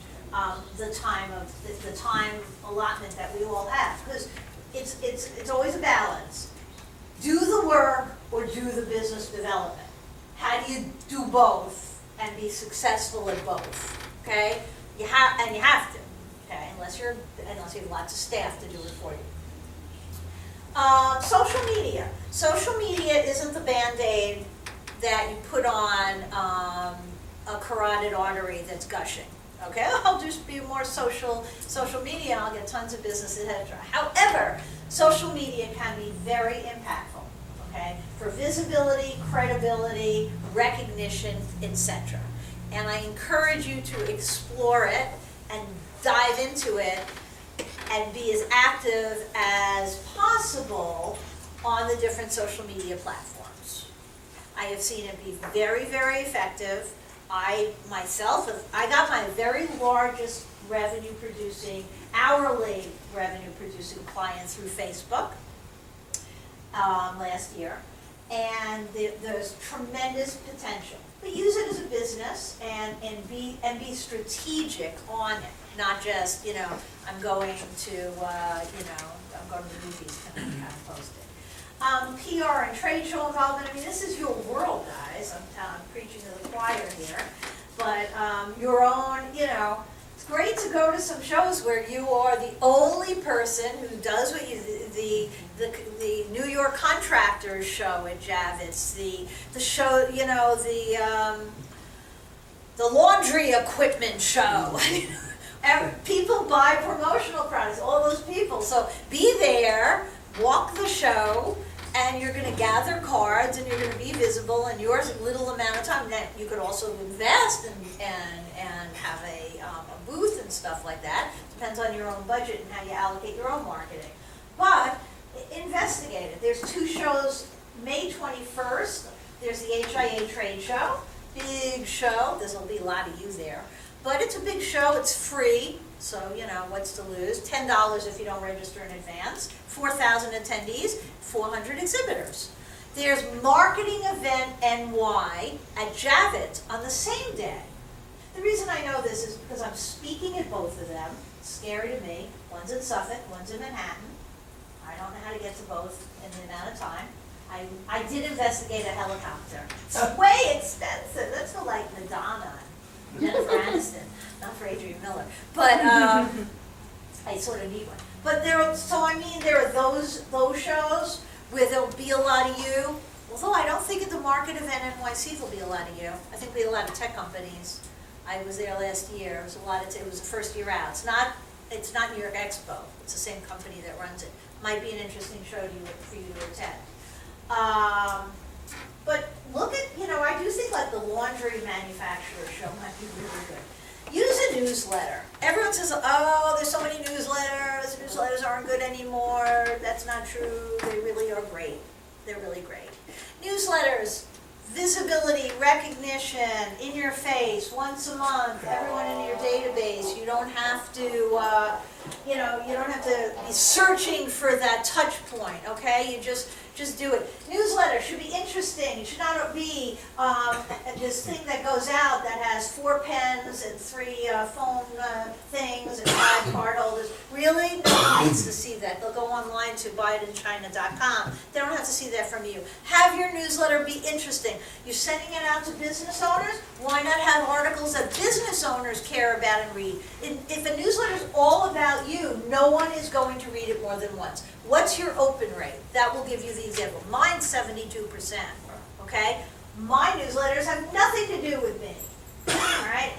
Speaker 1: the time allotment that we all have, because it's always a balance. Do the work or do the business development. How do you do both and be successful at both? Okay, you have to. Okay, unless you have lots of staff to do it for you. Social media. Social media isn't the Band-Aid that you put on a carotid artery that's gushing. Okay, I'll just be more social media, I'll get tons of business, etc. However, social media can be very impactful, okay, for visibility, credibility, recognition, etc. And I encourage you to explore it and dive into it and be as active as possible on the different social media platforms. I have seen it be very, very effective. I got my very largest hourly revenue producing client through Facebook last year. And there's tremendous potential. But use it as a business and be strategic on it. Not just, I'm going to the movies and kind of post it. PR and trade show involvement, I mean, this is your world, guys. I'm preaching to the choir here. But your own, it's great to go to some shows where you are the only person who does what the New York Contractors show at Javits, the show, the laundry equipment show. People buy promotional products, all those people. So be there, walk the show, and you're going to gather cards, and you're going to be visible in your little amount of time. That you could also invest and have a booth and stuff like that. Depends on your own budget and how you allocate your own marketing. But investigate it. There's 2 shows. May 21st, there's the HIA trade show. Big show. There'll be a lot of you there. But it's a big show. It's free. So, what's to lose? $10 if you don't register in advance. 4,000 attendees, 400 exhibitors. There's Marketing Event NY at Javits on the same day. The reason I know this is because I'm speaking at both of them. It's scary to me. One's in Suffolk, one's in Manhattan. I don't know how to get to both in the amount of time. I did investigate a helicopter. It's way expensive. That's for like Madonna and Jennifer Aniston, not for Adrian Miller. But I sort of need one. But there are those shows where there'll be a lot of you. Although I don't think at the Market Event NYC there'll be a lot of you. I think we had a lot of tech companies. I was there last year. It was it was the first year out. It's not New York Expo. It's the same company that runs it. Might be an interesting show for you to attend. But look at, I do think like the laundry manufacturer show might be really good. Use a newsletter. Everyone says, oh, there's so many newsletters. Newsletters aren't good anymore. That's not true. They really are great. They're really great. Newsletters, visibility, recognition, in your face, once a month, everyone in your database. You don't have to, you don't have to be searching for that touch point, okay? You just do it. Newsletter should be interesting. It should not be this thing that goes out that has 4 pens and 3 phone things and 5 card holders. Really? No one needs to see that. They'll go online to buyitincHina.com. They don't have to see that from you. Have your newsletter be interesting. You're sending it out to business owners. Why not have articles that business owners care about and read? If a newsletter is all about you, no one is going to read it more than once. What's your open rate? That will give you the example. Mine's 72%, okay? My newsletters have nothing to do with me, all right?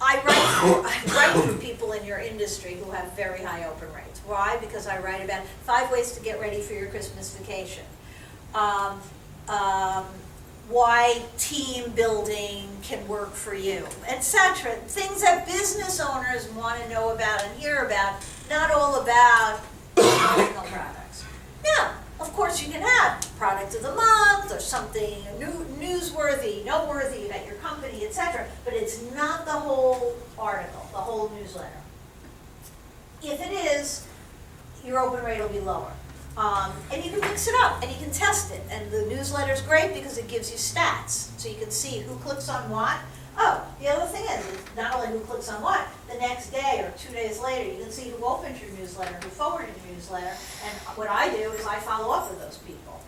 Speaker 1: I write for people in your industry who have very high open rates. Why? Because I write about 5 ways to get ready for your Christmas vacation. Why team building can work for you, etc. Things that business owners want to know about and hear about, not all about promotional products. Yeah, of course you can have product of the month or something newsworthy, noteworthy about your company, etc. But it's not the whole article, the whole newsletter. If it is, your open rate will be lower. And you can mix it up and you can test it. And the newsletter is great because it gives you stats. So you can see who clicks on what. Oh, the other thing is, it's not only who clicks on what, the next day or 2 days later, you can see who opened your newsletter, who forwarded your newsletter, and what I do is I follow up with those people.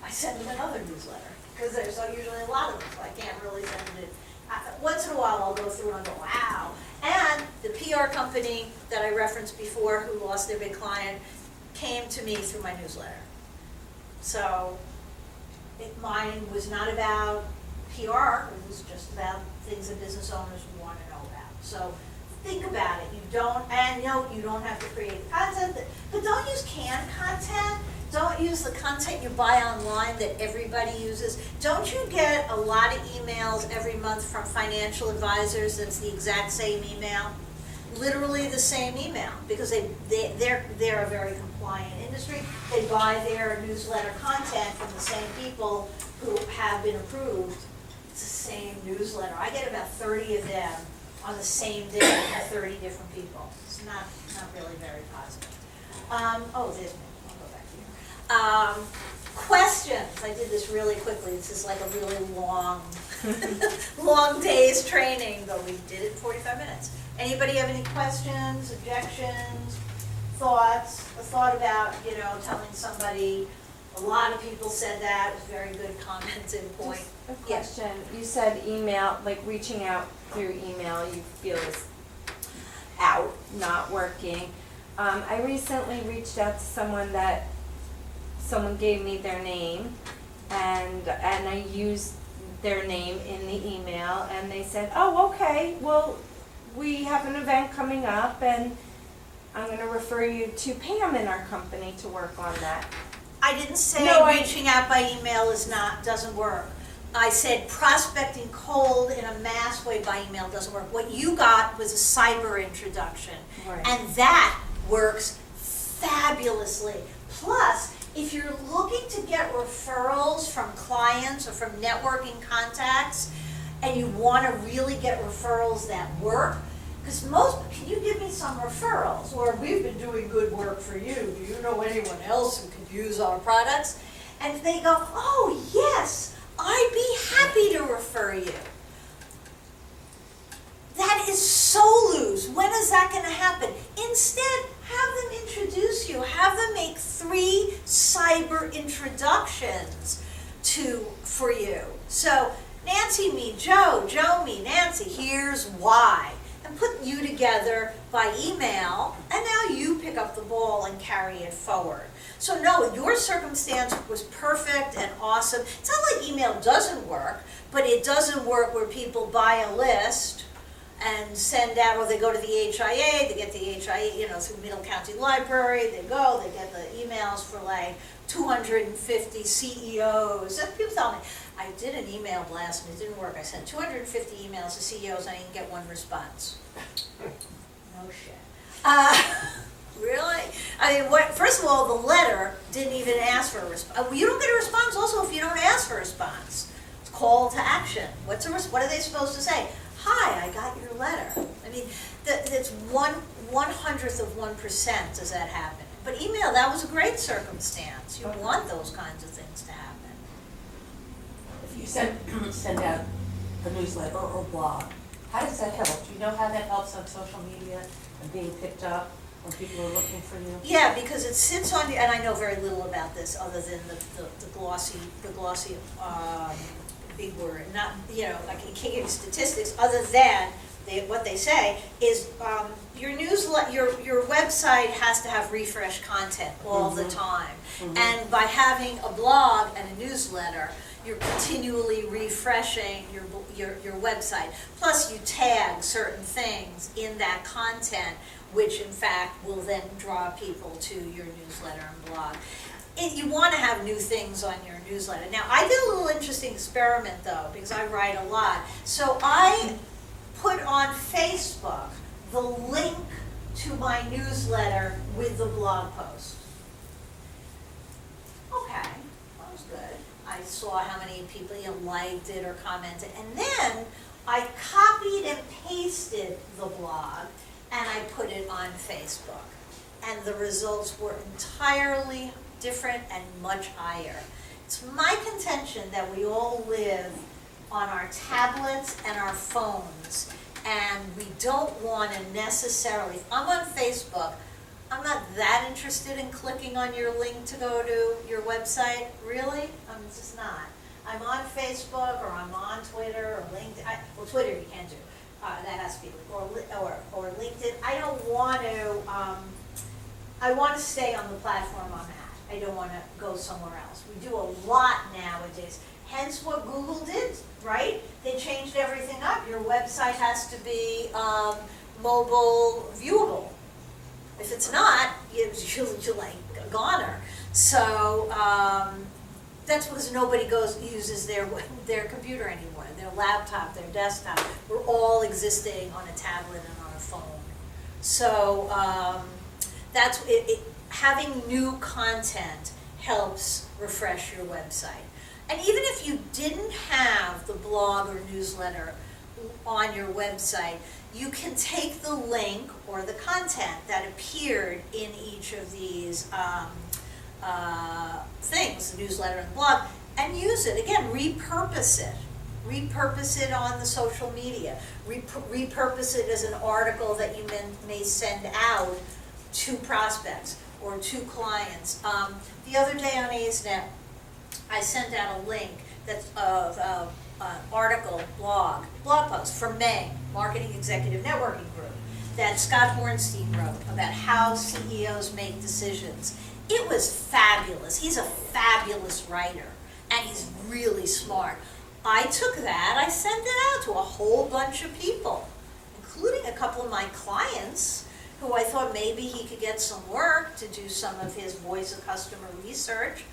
Speaker 1: I send them another newsletter, because there's usually a lot of them, so I can't really send it. Once in a while, I'll go through and go, wow. And the PR company that I referenced before, who lost their big client, came to me through my newsletter. So, mine was not about PR, it was just about things that business owners want to know about. So, think about it. You don't have to create content, but don't use canned content. Don't use the content you buy online that everybody uses. Don't you get a lot of emails every month from financial advisors that's the exact same email? Literally the same email, because they're a very compliant industry. They buy their newsletter content from the same people who have been approved. It's the same newsletter. I get about 30 of them on the same day from 30 different people. It's not really very positive. There's me. I'll go back here. Questions. I did this really quickly. This is like a really long, long day's training, but we did it in 45 minutes. Anybody have any questions, objections, thoughts? A thought about, telling somebody, a lot of people said that, it was very good comments and point.
Speaker 3: Just a question, you said email, like reaching out through email, you feel is out, not working. I recently reached out to someone gave me their name, and I used their name in the email, and they said, oh, okay, well, we have an event coming up, and I'm going to refer you to Pam in our company to work on that.
Speaker 1: I didn't say reaching out by email doesn't work. I said prospecting cold in a mass way by email doesn't work. What you got was a cyber introduction,
Speaker 3: Right.
Speaker 1: and that works fabulously. Plus, if you're looking to get referrals from clients or from networking contacts, and you want to really get referrals that work, because can you give me some referrals? Or we've been doing good work for you. Do you know anyone else who could use our products? And they go, oh yes, I'd be happy to refer you. That is so loose. When is that going to happen? Instead, have them introduce you. Have them make 3 cyber introductions for you. So, Nancy me Joe, Joe me Nancy, here's why. And put you together by email, and now you pick up the ball and carry it forward. So no, your circumstance was perfect and awesome. It's not like email doesn't work, but it doesn't work where people buy a list and send out, or they go to the HIA, they get the HIA, through Middle County Library, they get the emails for like 250 CEOs. And people tell me, I did an email blast and it didn't work. I sent 250 emails to CEOs and I didn't get 1 response. No shit. Really? I mean, first of all, the letter didn't even ask for a response. You don't get a response also if you don't ask for a response. It's call to action. What are they supposed to say? Hi, I got your letter. I mean, it's 1/100th of 1% does that happen. But email, that was a great circumstance. You want those kinds of things to happen.
Speaker 5: If you send out a newsletter or blog, how does that help? Do you know how that helps on social media and being picked up when people are looking for you?
Speaker 1: Yeah, because it sits on you, and I know very little about this other than the glossy big word. Not, I can't give you statistics other than what they say is your newsletter, your website has to have refresh content all the time. Mm-hmm. And by having a blog and a newsletter, you're continually refreshing your website. Plus, you tag certain things in that content, which in fact will then draw people to your newsletter and blog. You want to have new things on your newsletter. Now, I did a little interesting experiment though, because I write a lot. So I put on Facebook the link to my newsletter with the blog post. Okay, that was good. I saw how many people liked it or commented, and then I copied and pasted the blog and I put it on Facebook. And the results were entirely different and much higher. It's my contention that we all live on our tablets and our phones. And we don't want to necessarily, if I'm on Facebook, I'm not that interested in clicking on your link to go to your website, really? I'm just not. I'm on Facebook, or I'm on Twitter, or LinkedIn, well, Twitter you can't do, that has to be, or LinkedIn. I don't want to, I want to stay on the platform I'm at. I don't want to go somewhere else. We do a lot nowadays, hence what Google did, right? They changed everything up. Your website has to be mobile viewable. If it's not, you're like a goner. So that's because nobody uses their computer anymore, their laptop, their desktop. We're all existing on a tablet and on a phone. So that's it. Having new content helps refresh your website. And even if you didn't have the blog or newsletter on your website, you can take the link or the content that appeared in each of these things, the newsletter and the blog, and use it. Again, repurpose it. Repurpose it on the social media. Repurpose it as an article that you may send out to prospects or to clients. The other day on ASNet, I sent out a link that's of an article, blog post from May, Marketing Executive Networking Group, that Scott Hornstein wrote about how CEOs make decisions. It was fabulous. He's a fabulous writer, and he's really smart. I took that, I sent it out to a whole bunch of people, including a couple of my clients, who I thought maybe he could get some work to do some of his voice of customer research.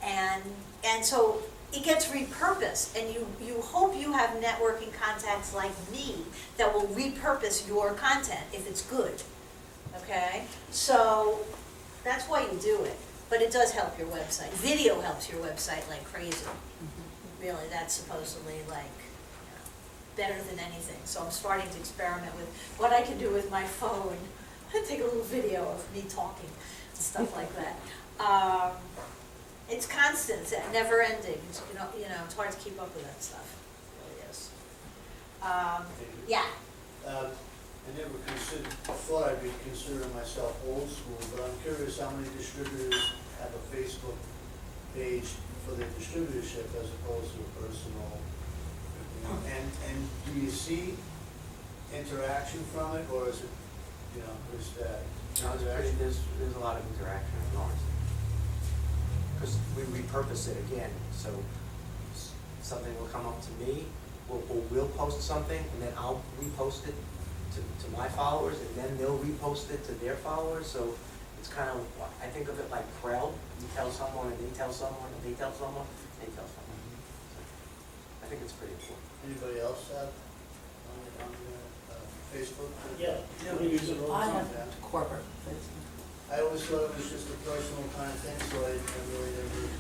Speaker 1: And so it gets repurposed, and you hope you have networking contacts like me that will repurpose your content if it's good, okay? So that's why you do it, but it does help your website. Video helps your website like crazy. Really, that's supposedly like, better than anything. So I'm starting to experiment with what I can do with my phone. I take a little video of me talking and stuff like that. It's constant, it's never ending. It's, it's hard to keep up with that stuff. It really is. Yeah.
Speaker 6: I never thought I'd be considering myself old school, but I'm curious how many distributors have a Facebook page for their distributorship as opposed to a personal. And do you see interaction from it, or is it, is that?
Speaker 7: No, there's a lot of interaction, honestly. Because we repurpose it again, so something will come up to me, we'll post something, and then I'll repost it to my followers, and then they'll repost it to their followers, so it's kind of, I think of it like Krell. You tell someone, and they tell someone, and they tell someone, and they tell someone. So I think it's pretty important.
Speaker 6: Anybody else have on Facebook?
Speaker 2: Yeah, we use it all
Speaker 5: I
Speaker 2: the time.
Speaker 5: have corporate Facebook.
Speaker 6: I always thought it was just a personal kind of thing, so I really never.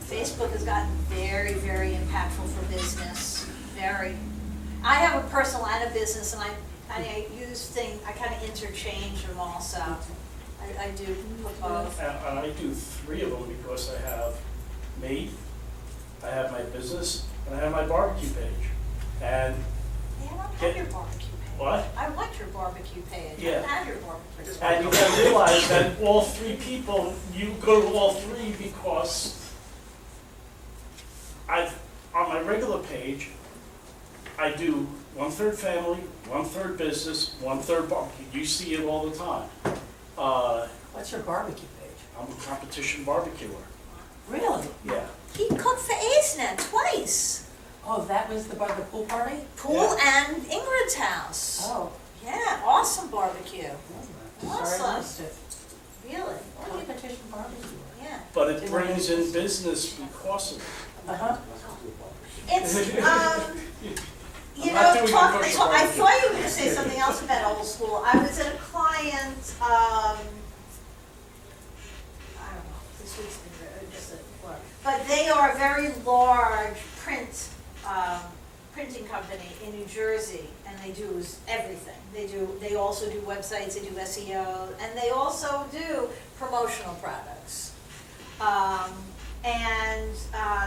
Speaker 1: Facebook has gotten very, very impactful for business. Very. I have a personal and a business, and I use things. I kind of interchange them also. I do put both.
Speaker 2: And I do 3 of them because I have me, I have my business, and I have my barbecue page. And
Speaker 1: Yeah, I don't have your barbecue page.
Speaker 2: what?
Speaker 1: I want your barbecue page. I
Speaker 2: Yeah.
Speaker 1: don't have your barbecue page.
Speaker 2: And you gotta realize that all 3 people, you go to all 3 because on my regular page, I do 1/3 family, 1/3 business, 1/3 barbecue. You see it all the time.
Speaker 5: What's your barbecue page?
Speaker 2: I'm a competition barbecuer.
Speaker 5: Really?
Speaker 2: Yeah.
Speaker 1: He cooked for ASNet twice.
Speaker 5: Oh, that was the pool party?
Speaker 1: Pool and Ingrid's house.
Speaker 5: Oh.
Speaker 1: Yeah, awesome barbecue.
Speaker 5: Sorry, I
Speaker 1: Awesome.
Speaker 5: missed it.
Speaker 1: Really?
Speaker 5: Competition barbecue.
Speaker 1: Yeah.
Speaker 2: But it brings in business because of it.
Speaker 5: Uh-huh.
Speaker 1: It's,
Speaker 2: I'm not doing the kosher
Speaker 1: I
Speaker 2: barbecue.
Speaker 1: thought you were gonna say something else about old school. I was at a client, I don't know, this week's been just a blur. But they are a very large printing company in New Jersey, and they do everything. They also do websites, they do SEO, and they also do promotional products. And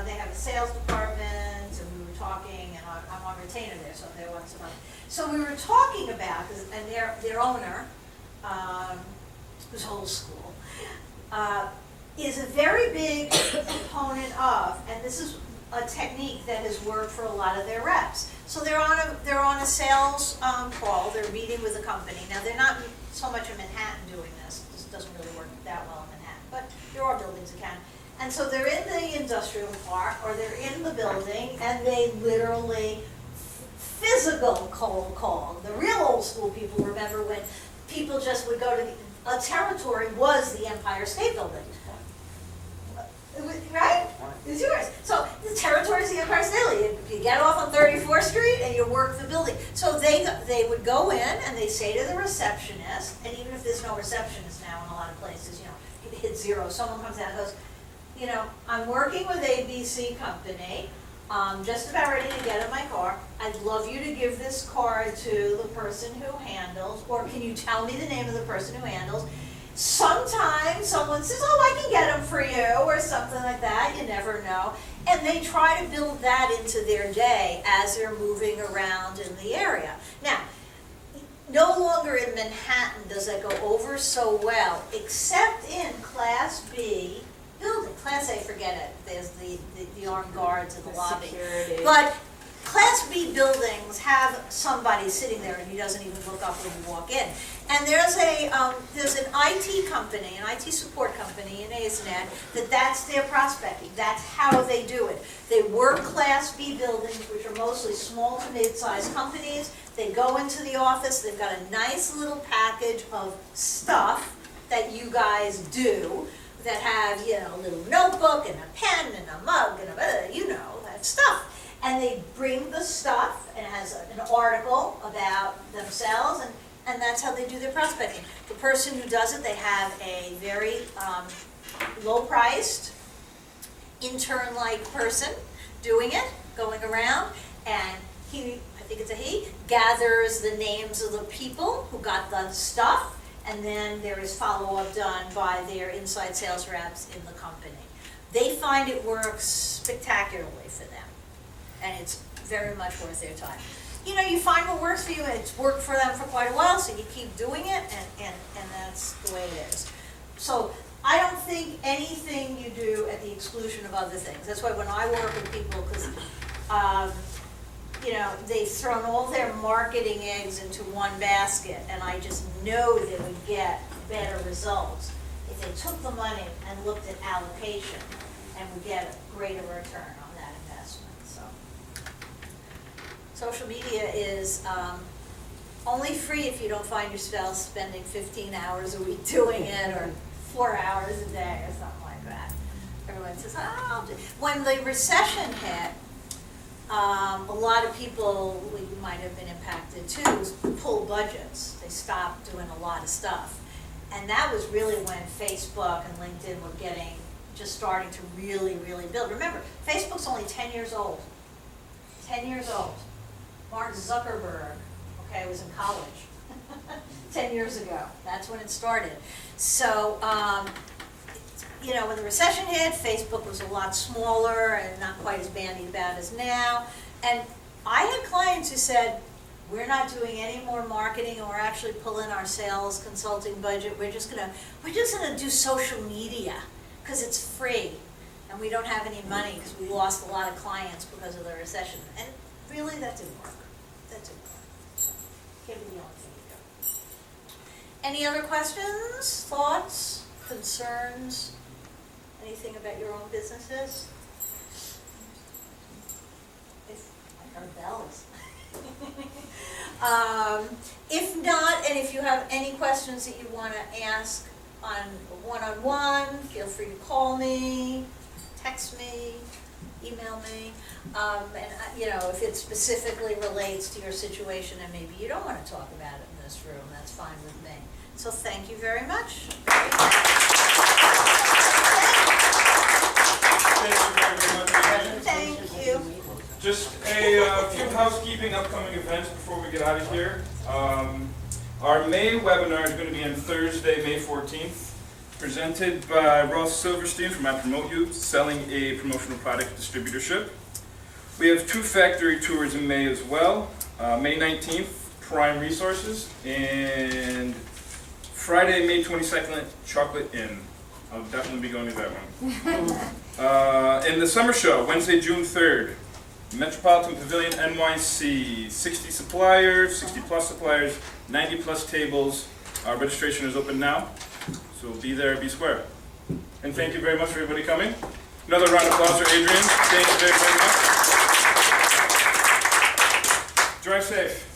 Speaker 1: they have a sales department, and we were talking, and I'm on retainer there, so there once a month. So we were talking about, and their owner, who's whole school, is a very big component of, and this is a technique that has worked for a lot of their reps. So they're on a sales call, they're meeting with a company. Now, they're not so much in Manhattan doing this. This doesn't really work that well in Manhattan, but there are buildings that can. And so they're in the industrial park, or they're in the building, and they literally physical cold call. The real old school people remember when people just would go to a territory was the Empire State Building. Right? It's yours. So the territory is the Empire State Building. You get off on 34th Street and you work the building. So they would go in and they say to the receptionist, and even if there's no receptionist now in a lot of places, you hit zero. Someone comes out and goes, I'm working with ABC Company. I'm just about ready to get in my car. I'd love you to give this card to the person who handles, or can you tell me the name of the person who handles? Sometimes someone says, oh, I can get them for you, or something like that. You never know. And they try to build that into their day as they're moving around in the area. Now, no longer in Manhattan does that go over so well, except in Class B building. Class A, forget it. There's the armed guards in the lobby.
Speaker 3: Security.
Speaker 1: But Class B buildings have somebody sitting there and he doesn't even look up when you walk in. And there's an IT company, an IT support company in ASNet, that's their prospecting. That's how they do it. They work Class B buildings, which are mostly small to mid-sized companies. They go into the office, they've got a nice little package of stuff that you guys do that have, a little notebook and a pen and a mug and that stuff. And they bring the stuff, and it has an article about themselves, and that's how they do their prospecting. The person who does it, they have a very low-priced, intern-like person doing it, going around, and I think it's a he, gathers the names of the people who got the stuff, and then there is follow-up done by their inside sales reps in the company. They find it works spectacularly for them, and it's very much worth their time. You find what works for you, and it's worked for them for quite a while, so you keep doing it, and that's the way it is. So I don't think anything you do at the exclusion of other things. That's why when I work with people, because they've thrown all their marketing eggs into one basket, and I just know they would get better results if they took the money and looked at allocation and would get a greater return on that investment. So, social media is only free if you don't find yourself spending 15 hours a week doing it, or 4 hours a day, or something like that. Everyone says, when the recession hit, a lot of people, you might have been impacted too, pulled budgets. They stopped doing a lot of stuff. And that was really when Facebook and LinkedIn were just starting to really, really build. Remember, Facebook's only 10 years old. 10 years old. Mark Zuckerberg, was in college 10 years ago. That's when it started. So, when the recession hit, Facebook was a lot smaller and not quite as bandied about as now. And I had clients who said, we're not doing any more marketing, and we're actually pulling our sales consulting budget. We're just gonna do social media because it's free, and we don't have any money because we lost a lot of clients because of the recession. And really, that didn't work. So, can't be the only thing you do. Any other questions, thoughts, concerns? Anything about your own businesses? I heard bells. If not, and if you have any questions that you want to ask on one-on-one, feel free to call me, text me, email me. If it specifically relates to your situation and maybe you don't want to talk about it in this room, that's fine with me. So thank you very much. Thank you.
Speaker 8: Just a few housekeeping upcoming events before we get out of here. Our May webinar is going to be on Thursday, May 14th, presented by Ross Silverstein from I Promote You, selling a promotional product distributorship. We have 2 factory tours in May as well. May 19th, Prime Resources, and Friday, May 22nd, Chocolate Inn. I'll definitely be going to that one. And the summer show, Wednesday, June 3rd, Metropolitan Pavilion NYC, 60 suppliers, 60 plus suppliers, 90 plus tables. Registration is open now, so be there, be square. And thank you very much for everybody coming. Another round of applause for Adrian. Thank you very, very much. Drive safe.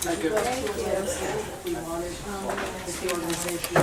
Speaker 3: Thank you.
Speaker 5: We wanted, the organization.